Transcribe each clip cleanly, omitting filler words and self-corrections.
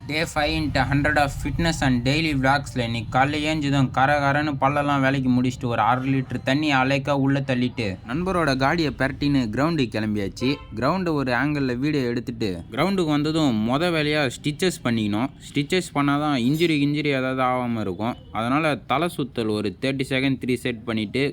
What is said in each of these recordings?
Day 5 into 100 of fitness and daily விளாக்ஸில் இன்னைக்கு காலைல ஏஞ்சதும் கரன்னு பல்லெல்லாம் வேலைக்கு முடிச்சுட்டு ஒரு 1/2 லிட்டர் தண்ணி அலைக்கா உள்ளே தள்ளிட்டு நண்பரோட காடியை பெரட்டின்னு கிரவுண்டுக்கு கிளம்பியாச்சு. கிரவுண்டு ஒரு ஆங்கிளில் வீடியோ எடுத்துட்டு கிரவுண்டுக்கு வந்ததும் வேலையாக ஸ்டிச்சஸ் பண்ணிக்கணும். ஸ்டிச்சஸ் பண்ணால் தான் இன்ஜுரி ஏதாவது ஆகாமல் இருக்கும். அதனால் தலை சுத்தல் ஒரு 30 செகண்ட் 3 செட் பண்ணிவிட்டு,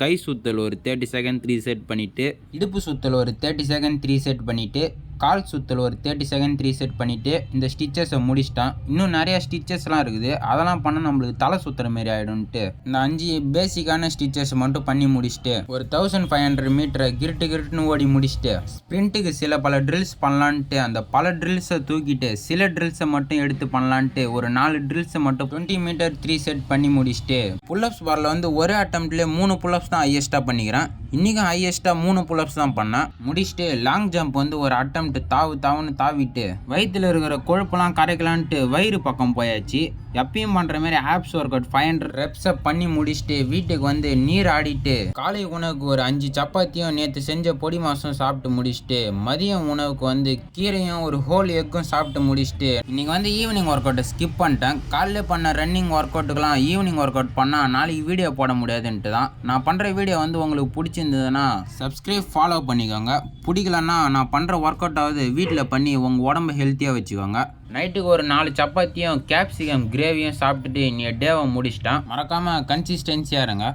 கை சுத்தல் ஒரு 30 செகண்ட் 3 செட் பண்ணிவிட்டு, இடுப்பு சுத்தல் ஒரு 30 செகண்ட் 3 செட் பண்ணிவிட்டு, கால் சுத்தல் ஒரு 30 செகண்ட் 3 செட் பண்ணிவிட்டு இந்த ஸ்டிச்சஸை முடிச்சிட்டான். இன்னும் நிறையா ஸ்டிச்சஸ்லாம் இருக்குது, அதெல்லாம் பண்ண நம்மளுக்கு தலை சுற்றுற மாரி ஆகிடும்ட்டு இந்த 5 பேசிக்கான ஸ்டிச்சஸ் மட்டும் பண்ணி முடிச்சுட்டு ஒரு 1500 மீட்டரை கிருட்டுன்னு ஓடி முடிச்சுட்டு ஸ்ப்ரிண்ட்டுக்கு பல ட்ரில்ஸ் பண்ணலான்ட்டு அந்த பல ட்ரில்ஸை தூக்கிட்டு சில ட்ரில்ஸை மட்டும் எடுத்து பண்ணலான்ட்டு ஒரு 4 ட்ரில்ஸை மட்டும் 20 மீட்டர் 3 செட் பண்ணி முடிச்சுட்டு புல்லப்ஸ் பாரில் வந்து ஒரே அட்டம்ப்ட்லேயே 3 புல்லப்ஸ் தான் ஹையஸ்ட்டாக பண்ணிக்கிறேன். இன்றைக்கும் ஹையஸ்ட்டாக 3 புல்லப்ஸ் தான் பண்ணேன். முடிச்சுட்டு லாங் ஜம்ப் வந்து ஒரு அட்டம் தாவுன்னு தாவிட்டு வயிற்றுல இருக்கிற கொழுப்பெல்லாம் கரைக்கலான்ட்டு வயிறு பக்கம் போயாச்சு. எப்பயும் பண்ற மாதிரி ஆப்ஸ் ஒர்க் அவுட் 500 ரெப்ஸை பண்ணி முடிச்சுட்டு வீட்டுக்கு வந்து நீர் ஆடிட்டு காலை உணவுக்கு ஒரு 5 சப்பாத்தியும் நேற்று செஞ்ச பொடி மாசம் சாப்பிட்டு முடிச்சுட்டு மதியம் உணவுக்கு வந்து கீரையும் ஒரு ஹோல் எக்கும் சாப்பிட்டு முடிச்சுட்டு இன்னைக்கு வந்து ஈவினிங் ஒர்க் அவுட்டை ஸ்கிப் பண்ணிட்டேன். காலைல பண்ண ரன்னிங் ஒர்க் அவுட்டுக்கெல்லாம் ஈவினிங் ஒர்க் அவுட் பண்ணால் நாளைக்கு வீடியோ போட முடியாதுன்ட்டு தான். நான் பண்ணுற வீடியோ வந்து உங்களுக்கு பிடிச்சிருந்ததுன்னா சப்ஸ்கிரைப் ஃபாலோ பண்ணிக்கோங்க. பிடிக்கலன்னா நான் பண்ணுற ஒர்க் அவுட்டாவது வீட்டில் பண்ணி உங்கள் உடம்பு ஹெல்த்தியாக வச்சுக்கோங்க. நைட்டுக்கு ஒரு 4 சப்பாத்தியும் கேப்சிகம் கிரேவியும் சாப்பிட்டுட்டு நீ டேவை முடிச்சிட்டான். மறக்காமல் கன்சிஸ்டன்சியாக இருங்க.